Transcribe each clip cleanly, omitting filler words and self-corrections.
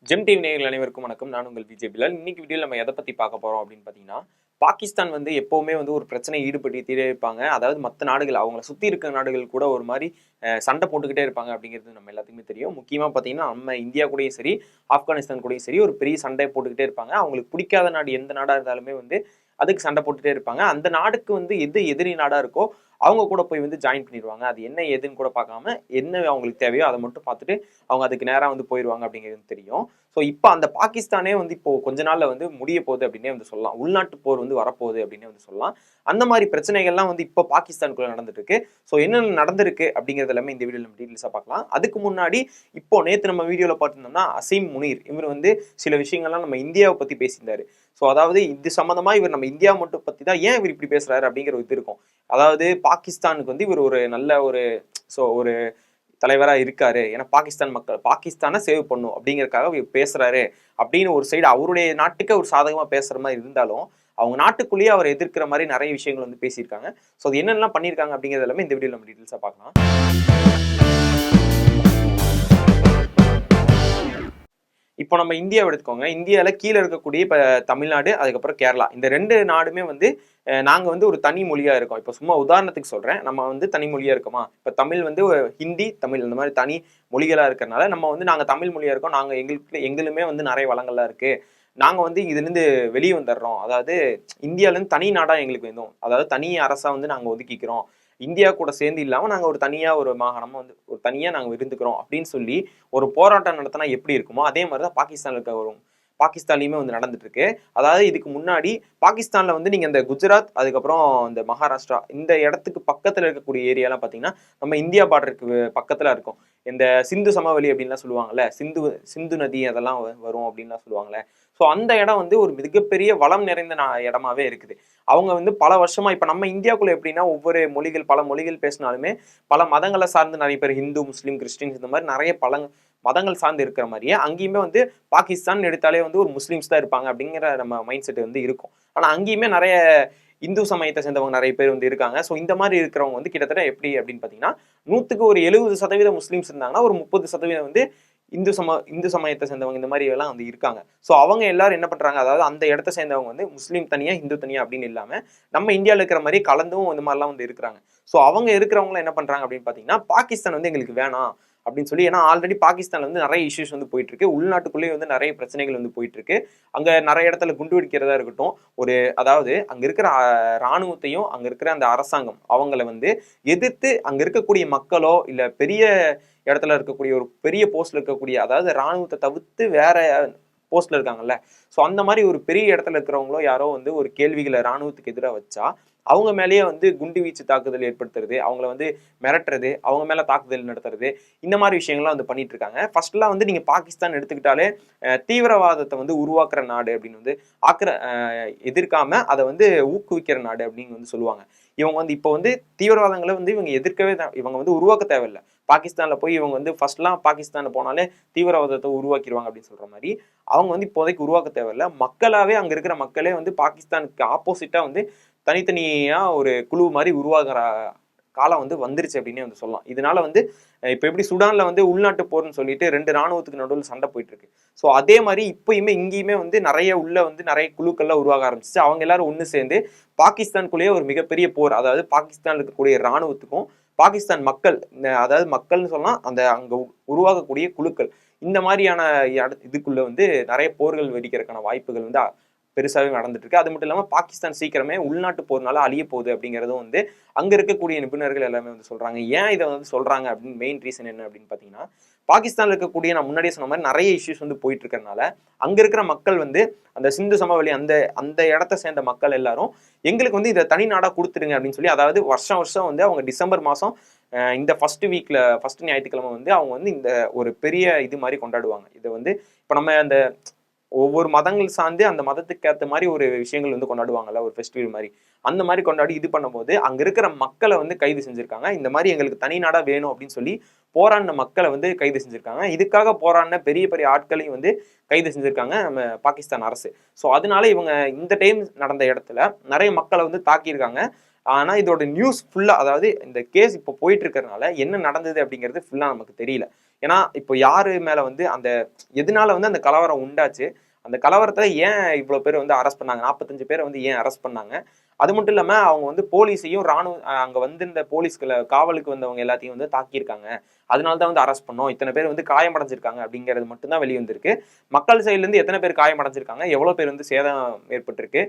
GeM TV நேயர்கள் அனைவருக்கும் வணக்கம். நான் உங்கள் விஜய் பிலால். இன்னைக்கு வீடியோவில் நம்ம எதை பற்றி பார்க்க போகிறோம் அப்படின்னு பார்த்தீங்கன்னா, பாகிஸ்தான் வந்து எப்போவுமே வந்து ஒரு பிரச்சனை ஈடுபட்டுக்கிட்டே இருப்பாங்க. அதாவது மற்ற நாடுகள் அவங்கள சுற்றி இருக்கிற நாடுகள் கூட ஒரு மாதிரி சண்டை போட்டுக்கிட்டே இருப்பாங்க அப்படிங்கிறது நம்ம எல்லாத்துக்குமே தெரியும். முக்கியமாக பார்த்தீங்கன்னா நம்ம இந்தியா கூடயும் சரி, ஆப்கானிஸ்தான் கூடயும் சரி ஒரு பெரிய சண்டை போட்டுக்கிட்டே இருப்பாங்க. அவங்களுக்கு பிடிக்காத நாடு எந்த நாடாக இருந்தாலுமே வந்து அதுக்கு சண்டை போட்டுகிட்டே இருப்பாங்க. அந்த நாடுக்கு வந்து எது எதிரி நாடாக இருக்கோ அவங்க கூட போய் வந்து ஜாயின் பண்ணிடுவாங்க. அது என்ன ஏதுன்னு கூட பார்க்காம என்ன அவங்களுக்கு தேவையோ அதை மட்டும் பார்த்துட்டு அவங்க அதுக்கு நேராக வந்து போயிடுவாங்க அப்படிங்கிறது தெரியும். ஸோ இப்போ அந்த பாகிஸ்தானே வந்து இப்போ கொஞ்ச நாள்ல வந்து முடிய போகுது அப்படின்னே வந்து சொல்லலாம். உள்நாட்டு போர் வந்து வரப்போகுது அப்படின்னே வந்து சொல்லலாம். அந்த மாதிரி பிரச்சனைகள்லாம் வந்து இப்போ பாகிஸ்தானுக்குள்ள நடந்துட்டு இருக்கு. ஸோ என்னென்ன நடந்திருக்கு அப்படிங்கிறது எல்லாமே இந்த வீடியோ நம்ம டீட்டெயில்ஸாக பார்க்கலாம். அதுக்கு முன்னாடி இப்போ நேற்று நம்ம வீடியோவில் பார்த்துருந்தோம்னா அசீம் முனீர் இவர் வந்து சில விஷயங்கள்லாம் நம்ம இந்தியாவை பற்றி பேசியிருந்தாரு. ஸோ அதாவது இது சம்மந்தமா இவர் நம்ம இந்தியா மட்டும் பற்றி தான் ஏன் இவர் இப்படி பேசுறாரு அப்படிங்கிற ஒரு இது இருக்கும். அதாவது பாகிஸ்தானுக்கு வந்து இவர் ஒரு நல்ல ஒரு தலைவராக இருக்காரு. ஏன்னா பாகிஸ்தான் மக்கள் பாகிஸ்தானை சேவ் பண்ணும் அப்படிங்கறதுக்காக இவர் பேசுறாரு அப்படின்னு ஒரு சைடு அவருடைய நாட்டுக்கு ஒரு சாதகமா பேசுற மாதிரி இருந்தாலும் அவங்க நாட்டுக்குள்ளேயே அவர் எதிர்க்கிற மாதிரி நிறைய விஷயங்கள் வந்து பேசியிருக்காங்க. ஸோ அது என்னென்னலாம் பண்ணியிருக்காங்க அப்படிங்கிறது எல்லாமே இந்த வீடியோ நம்ம டீட்டெயில்ஸாக பார்க்கலாம். இப்போ நம்ம இந்தியாவை எடுத்துக்கோங்க. இந்தியாவில் கீழே இருக்கக்கூடிய இப்போ தமிழ்நாடு, அதுக்கப்புறம் கேரளா, இந்த 2 நாடுமே வந்து நாங்கள் வந்து ஒரு தனி மொழியாக இருக்கோம். இப்போ சும்மா உதாரணத்துக்கு சொல்கிறேன், நம்ம வந்து தனி மொழியாக இருக்கோமா? இப்போ தமிழ் வந்து ஹிந்தி, தமிழ் இந்த மாதிரி தனி மொழிகளாக இருக்கிறனால நம்ம வந்து நாங்கள் தமிழ் மொழியாக இருக்கோம். நாங்கள் எங்களுமே வந்து நிறைய வளங்கள்லாம் இருக்குது. நாங்கள் வந்து இதுலேருந்து வெளியே வந்துடுறோம். அதாவது இந்தியாவிலேருந்து தனி நாடாக எங்களுக்கு வேணும். அதாவது தனி அரசாக வந்து நாங்கள் ஒதுக்கிக்கிறோம். இந்தியா கூட சேர்ந்து இல்லாமல் நாங்கள் ஒரு தனியாக ஒரு மாகாணமாக வந்து ஒரு தனியாக நாங்கள் இருந்துக்கிறோம் அப்படின்னு சொல்லி ஒரு போராட்டம் நடத்தினா எப்படி இருக்குமோ அதே மாதிரி தான் பாகிஸ்தானில் இருக்க வரும். பாகிஸ்தான்லையுமே வந்து நடந்துட்டு இருக்கு. அதாவது இதுக்கு முன்னாடி பாகிஸ்தான்ல வந்து நீங்க இந்த குஜராத், அதுக்கப்புறம் இந்த மகாராஷ்டிரா இந்த இடத்துக்கு பக்கத்துல இருக்கக்கூடிய ஏரியாலாம் பாத்தீங்கன்னா நம்ம இந்தியா பார்டருக்கு பக்கத்துல இருக்கும். இந்த சிந்து சமவெளி அப்படின்லாம் சொல்லுவாங்கல்ல, சிந்து சிந்து நதி அதெல்லாம் வரும் அப்படின்லாம் சொல்லுவாங்கல்ல. ஸோ அந்த இடம் வந்து ஒரு மிகப்பெரிய வளம் நிறைந்த இடமாவே இருக்குது. அவங்க வந்து பல வருஷமா இப்ப நம்ம இந்தியாவுக்குள்ள எப்படின்னா ஒவ்வொரு மொழிகள் பல மொழிகள் பேசினாலுமே பல மதங்களை சார்ந்து நிறைய பேர் ஹிந்து, முஸ்லீம், கிறிஸ்டின்ஸ் இந்த மாதிரி நிறைய பல மதங்கள் சார்ந்து இருக்கிற மாதிரியே அங்கேயுமே வந்து பாகிஸ்தான் எடுத்தாலே வந்து ஒரு முஸ்லீம்ஸ் தான் இருப்பாங்க அப்படிங்கிற நம்ம மைண்ட் செட் வந்து இருக்கும். ஆனா அங்கேயுமே நிறைய இந்து சமயத்தை சேர்ந்தவங்க நிறைய பேர் வந்து இருக்காங்க. ஸோ இந்த மாதிரி இருக்கிறவங்க வந்து கிட்டத்தட்ட எப்படி அப்படின்னு பார்த்தீங்கன்னா 100க்கு ஒரு 70% முஸ்லீம்ஸ் இருந்தாங்கன்னா ஒரு 30% வந்து இந்து சமயத்தை சேர்ந்தவங்க இந்த மாதிரி எல்லாம் வந்து இருக்காங்க. ஸோ அவங்க எல்லாரும் என்ன பண்றாங்க, அதாவது அந்த இடத்த சேர்ந்தவங்க வந்து முஸ்லீம் தனியா இந்து தனியா அப்படின்னு இல்லாம நம்ம இந்தியாவில் இருக்கிற மாதிரி கலந்தும் இந்த மாதிரிலாம் வந்து இருக்கிறாங்க. ஸோ அவங்க இருக்கிறவங்க என்ன பண்றாங்க அப்படின்னு பார்த்தீங்கன்னா பாகிஸ்தான் வந்து எங்களுக்கு வேணாம் அப்படின்னு சொல்லி, ஏன்னா ஆல்ரெடி பாகிஸ்தான்ல வந்து நிறைய இஷ்யூஸ் வந்து போயிட்டு இருக்கு. உள்நாட்டுக்குள்ளேயே வந்து நிறைய பிரச்சனைகள் வந்து போயிட்டு இருக்கு. அங்க நிறைய இடத்துல குண்டு வெடிக்கிறதா இருக்கட்டும், அதாவது அங்க இருக்கிற இராணுவத்தையும் அங்க இருக்கிற அந்த அரசாங்கம் அவங்கள வந்து எதிர்த்து அங்க இருக்கக்கூடிய மக்களோ இல்ல பெரிய இடத்துல இருக்கக்கூடிய ஒரு பெரிய போஸ்ட்ல இருக்கக்கூடிய, அதாவது இராணுவத்தை தவிர்த்து வேற போஸ்ட்ல இருக்காங்கல்ல, ஸோ அந்த மாதிரி ஒரு பெரிய இடத்துல இருக்கிறவங்களோ யாரோ வந்து ஒரு கேள்விகளை இராணுவத்துக்கு எதிராக வச்சா அவங்க மேலேயே வந்து குண்டு வீச்சு தாக்குதல் ஏற்படுத்துறது, அவங்கள வந்து மிரட்டுறது, அவங்க மேல தாக்குதல் நடத்துறது, இந்த மாதிரி விஷயங்கள்லாம் வந்து பண்ணிட்டு இருக்காங்க. ஃபர்ஸ்ட்லாம் வந்து நீங்க பாகிஸ்தான் எடுத்துக்கிட்டாலே தீவிரவாதத்தை வந்து உருவாக்குற நாடு அப்படின்னு வந்து எதிர்க்காம அதை வந்து ஊக்குவிக்கிற நாடு அப்படின்னு வந்து சொல்லுவாங்க. இவங்க வந்து இப்போ வந்து தீவிரவாதங்களை வந்து இவங்க எதிர்க்கவே இவங்க வந்து உருவாக்க தேவையில்லை. பாகிஸ்தான்ல போய் இவங்க வந்து ஃபர்ஸ்ட்லாம் பாகிஸ்தான்ல போனாலே தீவிரவாதத்தை உருவாக்கிடுவாங்க அப்படின்னு சொல்ற மாதிரி அவங்க வந்து இப்போதைக்கு உருவாக்க தேவையில்லை. மக்களாவே அங்க இருக்கிற மக்களே வந்து பாகிஸ்தானுக்கு ஆப்போசிட்டா வந்து தனித்தனியா ஒரு குழு மாதிரி உருவாகிற காலம் வந்து வந்துருச்சு அப்படின்னே வந்து சொல்லலாம். இதனால வந்து இப்ப எப்படி சுடான்ல வந்து உள்நாட்டு போர்னு சொல்லிட்டு 2 ராணுவத்துக்கு நடுவில் சண்டை போயிட்டு இருக்கு. ஸோ அதே மாதிரி இப்பயுமே இங்கேயுமே வந்து நிறைய குழுக்கள்லாம் உருவாக ஆரம்பிச்சிச்சு. அவங்க எல்லாரும் ஒன்று சேர்ந்து பாகிஸ்தானுக்குள்ளேயே ஒரு மிகப்பெரிய போர், அதாவது பாகிஸ்தான்ல இருக்கக்கூடிய இராணுவத்துக்கும் பாகிஸ்தான் மக்கள், அதாவது மக்கள்னு சொல்லலாம் அந்த அங்க உருவாகக்கூடிய குழுக்கள், இந்த மாதிரியான இதுக்குள்ள வந்து நிறைய போர்கள் வெடிக்கிறதுக்கான வாய்ப்புகள் வந்து பெருசாகவே நடந்துட்டு இருக்கு. அது மட்டும் இல்லாமல் பாகிஸ்தான் சீக்கிரமே உள்நாட்டு போர்னால அழிய போகுது அப்படிங்கிறதும் வந்து அங்க இருக்கக்கூடிய நிபுணர்கள் எல்லாமே வந்து சொல்றாங்க. ஏன் இதை வந்து சொல்றாங்க அப்படின்னு மெயின் ரீசன் என்ன அப்படின்னு பாத்தீங்கன்னா, பாகிஸ்தான்ல இருக்கக்கூடிய நான் முன்னாடியே சொன்ன மாதிரி நிறைய இஷ்யூஸ் வந்து போயிட்டு இருக்கிறதுனால அங்க இருக்கிற மக்கள் வந்து அந்த சிந்து சமவெளி அந்த அந்த இடத்த சேர்ந்த மக்கள் எல்லாரும் எங்களுக்கு வந்து இதை தனி நாடா கொடுத்துருங்க அப்படின்னு சொல்லி, அதாவது வருஷம் வருஷம் வந்து அவங்க டிசம்பர் மாசம் இந்த ஃபர்ஸ்ட் ஞாயிற்றுக்கிழமை வந்து அவங்க வந்து இந்த ஒரு பெரிய இது மாதிரி கொண்டாடுவாங்க. இதை வந்து இப்ப நம்ம அந்த ஒவ்வொரு மதங்கள் சார்ந்து அந்த மதத்துக்கு ஏற்ற மாதிரி ஒரு விஷயங்கள் வந்து கொண்டாடுவாங்கல்ல, ஒரு ஃபெஸ்டிவல் மாதிரி அந்த மாதிரி கொண்டாடி இது பண்ணும்போது அங்க இருக்கிற மக்களை வந்து கைது செஞ்சிருக்காங்க. இந்த மாதிரி எங்களுக்கு தனி நாடா வேணும் அப்படின்னு சொல்லி போராடின மக்களை வந்து கைது செஞ்சிருக்காங்க. இதுக்காக போராடின பெரிய பெரிய ஆட்களையும் வந்து கைது செஞ்சிருக்காங்க நம்ம பாகிஸ்தான் அரசு. ஸோ அதனால இவங்க இந்த டைம் நடந்த இடத்துல நிறைய மக்களை வந்து தாக்கியிருக்காங்க. ஆனா இதோட நியூஸ் ஃபுல்லா, அதாவது இந்த கேஸ் இப்போ போயிட்டு இருக்கிறதுனால என்ன நடந்தது அப்படிங்கிறது ஃபுல்லா நமக்கு தெரியல. ஏன்னா இப்போ யாரு மேல வந்து அந்த எதனால வந்து அந்த கலவரம் உண்டாச்சு, அந்த கலவரத்துல ஏன் இவ்வளவு பேர் வந்து அரெஸ்ட் பண்ணாங்க, 45 பேரை வந்து ஏன் அரெஸ்ட் பண்ணாங்க, அது மட்டும் இல்லாம அவங்க வந்து போலீஸையும் ராணுவ அங்க வந்திருந்த போலீஸ்களை காவலுக்கு வந்தவங்க எல்லாத்தையும் வந்து தாக்கியிருக்காங்க, அதனாலதான் வந்து அரெஸ்ட் பண்ணோம், இத்தனை பேர் வந்து காயமடைஞ்சிருக்காங்க அப்படிங்கிறது மட்டும்தான் வெளியே வந்திருக்கு. மக்கள் சைட்ல இருந்து எத்தனை பேர் காயமடைஞ்சிருக்காங்க, எவ்வளவு பேர் வந்து சேதம் ஏற்பட்டிருக்கு,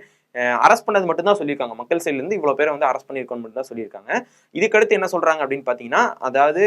அரெஸ்ட் பண்ணது மட்டும் தான் சொல்லியிருக்காங்க. மக்கள் சைட்ல இருந்து இவ்வளவு பேரை வந்து அரெஸ்ட் பண்ணியிருக்கோம் மட்டும் தான் சொல்லியிருக்காங்க. இதுக்கடுத்து என்ன சொல்றாங்க அப்படின்னு பாத்தீங்கன்னா, அதாவது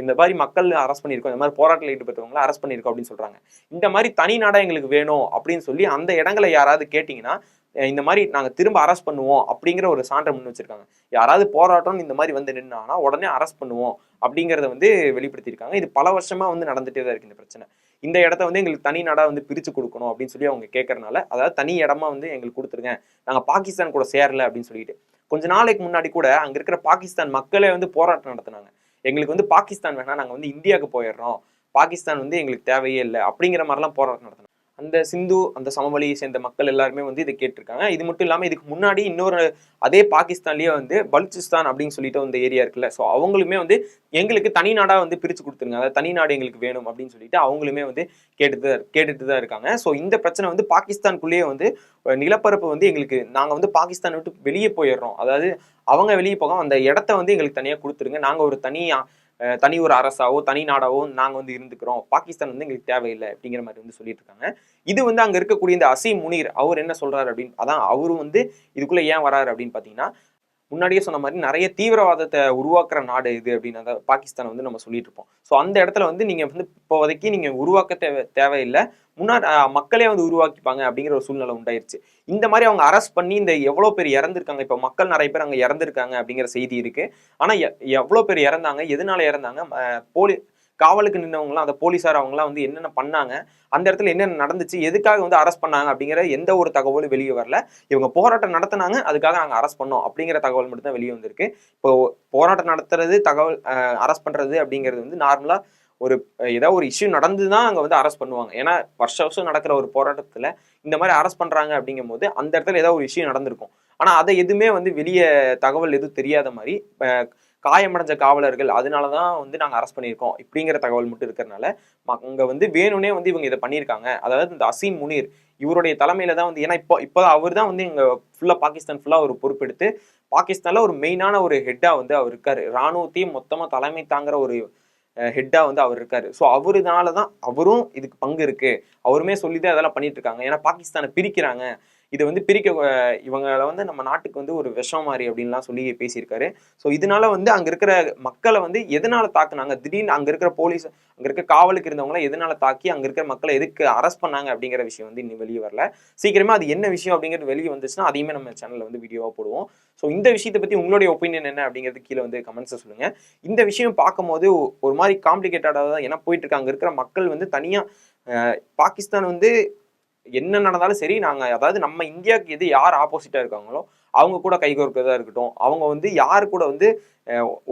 இந்த மாதிரி மக்கள் அரெஸ்ட் பண்ணியிருக்கோம், இந்த மாதிரி போராட்டத்தில் ஈடுபட்டவங்களை அரெஸ்ட் பண்ணியிருக்கோம் அப்படின்னு சொல்றாங்க. இந்த மாதிரி தனி நாடா எங்களுக்கு வேணும் அப்படின்னு சொல்லி அந்த இடங்களை யாராவது கேட்டீங்கன்னா, இந்த மாதிரி நாங்க திரும்ப அரெஸ்ட் பண்ணுவோம் அப்படிங்கிற ஒரு சான்றை முன் வச்சிருக்காங்க. யாராவது போராட்டம் இந்த மாதிரி வந்து நின்னாங்கன்னா உடனே அரெஸ்ட் பண்ணுவோம் அப்படிங்கறத வந்து வெளிப்படுத்தியிருக்காங்க. இது பல வருஷமா வந்து நடந்துட்டே தான் இருக்கு இந்த பிரச்சனை. இந்த இடத்த வந்து எங்களுக்கு தனி நாடா வந்து பிரிச்சு கொடுக்கணும் அப்படின்னு சொல்லி அவங்க கேட்கறதுனால, அதாவது தனி இடமா வந்து எங்களுக்கு கொடுத்துருங்க, நாங்க பாகிஸ்தான் கூட சேரல அப்படின்னு சொல்லிட்டு கொஞ்ச நாளைக்கு முன்னாடி கூட அங்க இருக்கிற பாகிஸ்தான் மக்களே வந்து போராட்டம் நடத்தினாங்க. எங்களுக்கு வந்து பாகிஸ்தான் வேணாம், நாங்க வந்து இந்தியாவுக்கு போயிடுறோம், பாகிஸ்தான் வந்து எங்களுக்கு தேவையே இல்லை அப்படிங்கிற மாதிரிலாம் போராட்டம் நடத்தினாங்க. அந்த சிந்து அந்த சமவெளியை சேர்ந்த மக்கள் எல்லாருமே வந்து இதை கேட்டிருக்காங்க. இது மட்டும் இல்லாம இதுக்கு முன்னாடி இன்னொரு அதே பாகிஸ்தான்லயே வந்து பலுச்சிஸ்தான் அப்படின்னு சொல்லிட்டு அந்த ஏரியா இருக்குல்ல, ஸோ அவங்களுமே வந்து எங்களுக்கு தனி நாடா வந்து பிரிச்சு கொடுத்துருங்க, அதாவது தனி நாடு எங்களுக்கு வேணும் அப்படின்னு சொல்லிட்டு அவங்களுமே வந்து கேட்டுட்டு தான் இருக்காங்க. ஸோ இந்த பிரச்சனை வந்து பாகிஸ்தானுக்குள்ளேயே வந்து நிலப்பரப்பு வந்து எங்களுக்கு நாங்க வந்து பாகிஸ்தான் விட்டு வெளியே போயிடுறோம், அதாவது அவங்க வெளியே போக அந்த இடத்த வந்து எங்களுக்கு தனியா கொடுத்துருங்க, நாங்க ஒரு தனி ஒரு அரசாவோ தனி நாடாவோ நாங்க வந்து இருந்துக்கிறோம், பாகிஸ்தான் வந்து எங்களுக்கு தேவையில்லை அப்படிங்கிற மாதிரி வந்து சொல்லிட்டு இருக்காங்க. இது வந்து அங்க இருக்கக்கூடிய இந்த அசீம் முனீர் அவர் என்ன சொல்றாரு அப்படின்னு, அதான் அவரும் வந்து இதுக்குள்ள ஏன் வராரு அப்படின்னு பாத்தீங்கன்னா, முன்னாடியே சொன்ன மாதிரி நிறைய தீவிரவாதத்தை உருவாக்குற நாடு இது அப்படின்னு அதாவது பாகிஸ்தான் வந்து நம்ம சொல்லிட்டு இருப்போம். ஸோ அந்த இடத்துல வந்து நீங்க வந்து இப்போதைக்கு நீங்க உருவாக்க தேவையில்லை, முன்னாடி மக்களே வந்து உருவாக்கிப்பாங்க அப்படிங்கிற ஒரு சூழ்நிலை உண்டாயிருச்சு. இந்த மாதிரி அவங்க அரெஸ்ட் பண்ணி இந்த எவ்வளவு பேர் இறந்திருக்காங்க, இப்போ மக்கள் நிறைய பேர் அங்க இறந்திருக்காங்க அப்படிங்கிற செய்தி இருக்கு. ஆனா எவ்வளவு பேர் இறந்தாங்க, எதனால இறந்தாங்க, காவலுக்கு நின்றவங்களாம் அந்த போலீஸார் அவங்களாம் வந்து என்னென்ன பண்ணாங்க, அந்த இடத்துல என்னென்ன நடந்துச்சு, எதுக்காக வந்து அரெஸ்ட் பண்ணாங்க அப்படிங்கிற எந்த ஒரு தகவலும் வெளியே வரல. இவங்க போராட்டம் நடத்தினாங்க, அதுக்காக நாங்க அரெஸ்ட் பண்ணோம் அப்படிங்கிற தகவல் மட்டும் தான் வெளியே வந்திருக்கு. இப்போ போராட்டம் நடத்துறது தகவல் அரெஸ்ட் பண்றது அப்படிங்கிறது வந்து நார்மலா ஒரு ஏதாவது ஒரு இஷ்யூ நடந்துதான் அங்க வந்து அரெஸ்ட் பண்ணுவாங்க. ஏன்னா வருஷம் நடக்கிற ஒரு போராட்டத்துல இந்த மாதிரி அரெஸ்ட் பண்றாங்க அப்படிங்கும் போது அந்த இடத்துல ஏதாவது ஒரு இஷ்யூ நடந்திருக்கும். ஆனா அதை எதுவுமே வந்து வெளியே தகவல் எதுவும் தெரியாத மாதிரி காயமடைஞ்ச காவலர்கள் அதனாலதான் வந்து நாங்க அரெஸ்ட் பண்ணியிருக்கோம் இப்படிங்கிற தகவல் மட்டும் இருக்கிறதுனால அங்க வந்து வேணும்னே வந்து இவங்க இதை பண்ணியிருக்காங்க. அதாவது இந்த அசீம் முனீர் இவருடைய தலைமையில தான் வந்து, ஏன்னா இப்போ அவர் தான் வந்து இங்க ஃபுல்லா பாகிஸ்தான் ஃபுல்லா ஒரு பொறுப்பெடுத்து பாகிஸ்தான்ல ஒரு மெயினான ஒரு ஹெட்டா வந்து அவர் இருக்காரு, ராணுவத்தையும் மொத்தமா தலைமை தாங்குற ஒரு ஹெட்டா வந்து அவர் இருக்காரு. ஸோ அவருனாலதான் அவரும் இதுக்கு பங்கு இருக்கு, அவருமே சொல்லிதான் அதெல்லாம் பண்ணிட்டு இருக்காங்க. ஏன்னா பாகிஸ்தானை பிரிக்கிறாங்க, இதை வந்து பிரிக்க இவங்களை வந்து நம்ம நாட்டுக்கு வந்து ஒரு விஷம் மாதிரி அப்படின்லாம் சொல்லி பேசியிருக்காரு. ஸோ இதனால வந்து அங்க இருக்கிற மக்களை வந்து எதனால தாக்குனாங்க, திடீர்னு அங்க இருக்கிற போலீஸ் அங்க இருக்க காவலுக்கு இருந்தவங்கள எதனால தாக்கி அங்க இருக்கிற மக்களை எதுக்கு அரெஸ்ட் பண்ணாங்க அப்படிங்கிற விஷயம் வந்து இன்னும் வெளியே வரல. சீக்கிரமா அது என்ன விஷயம் அப்படிங்கிறது வெளியே வந்துச்சுன்னா அதையுமே நம்ம சேனல்ல வந்து வீடியோவா போடுவோம். ஸோ இந்த விஷயத்தை பத்தி உங்களுடைய ஒப்பீனியன் என்ன அப்படிங்கிறது கீழே வந்து கமெண்ட்ஸை சொல்லுங்க. இந்த விஷயம் பார்க்கும்போது ஒரு மாதிரி காம்ப்ளிகேட்டடாக தான் ஏன்னா போயிட்டு இருக்கு. அங்க இருக்கிற மக்கள் வந்து தனியா பாகிஸ்தான் வந்து என்ன நடந்தாலும் சரி, நாங்க அதாவது நம்ம இந்தியாவுக்கு எது யார் ஆப்போசிட்டா இருக்காங்களோ அவங்க கூட கைகோர்க்கிறதா இருக்கட்டும், அவங்க வந்து யாரு கூட வந்து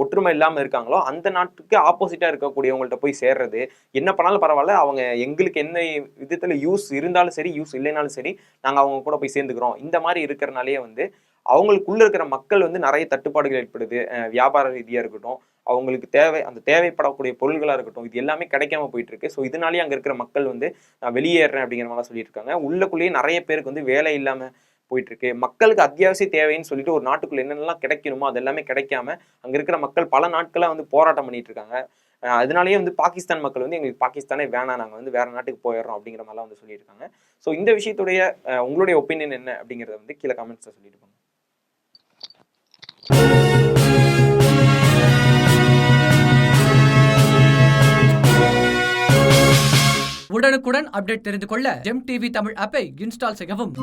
ஒற்றுமை இல்லாம இருக்காங்களோ அந்த நாட்டுக்கு ஆப்போசிட்டா இருக்கக்கூடியவங்கள்ட்ட போய் சேர்றது, என்ன பண்ணாலும் பரவாயில்ல, அவங்க எங்களுக்கு என்ன விதத்துல யூஸ் இருந்தாலும் சரி யூஸ் இல்லைனாலும் சரி நாங்க அவங்க கூட போய் சேர்ந்துக்கிறோம், இந்த மாதிரி இருக்கிறனாலேயே வந்து அவங்களுக்குள்ள இருக்கிற மக்கள் வந்து நிறைய தட்டுப்பாடுகள் ஏற்படுது. வியாபார ரீதியா இருக்கட்டும், அவங்களுக்கு அந்த தேவைப்படக்கூடிய பொருள்களா இருக்கட்டும், இது எல்லாமே கிடைக்காம போயிட்டு இருக்கு. ஸோ இதனாலேயே அங்க இருக்கிற மக்கள் வந்து நான் வெளியேறேன் அப்படிங்கிற மாதிரி சொல்லிட்டு இருக்காங்க. உள்ளக்குள்ளேயே நிறைய பேருக்கு வந்து வேலை இல்லாம போயிட்டு இருக்கு. மக்களுக்கு அத்தியாவசிய தேவைன்னு சொல்லிட்டு ஒரு நாட்டுக்குள்ள என்னென்னலாம் கிடைக்கணுமோ அது எல்லாமே கிடைக்காம அங்க இருக்கிற மக்கள் பல நாட்களா வந்து போராட்டம் பண்ணிட்டு இருக்காங்க. அதனாலேயே வந்து பாகிஸ்தான் மக்கள் வந்து எங்களுக்கு பாகிஸ்தானே வேணாம், நாங்க வந்து வேற நாட்டுக்கு போயிடுறோம் அப்படிங்கிற மாதிரிலாம் வந்து சொல்லியிருக்காங்க. ஸோ இந்த விஷயத்துடைய உங்களுடைய ஒப்பீனியன் என்ன அப்படிங்கிறத வந்து கீழே கமெண்ட்ஸ்ல சொல்லிட்டு போங்க. உடனுக்குடன் அப்டேட் தெரிந்து கொள்ள ஜெம் டிவி தமிழ் ஆப்பை இன்ஸ்டால் செய்யவும்.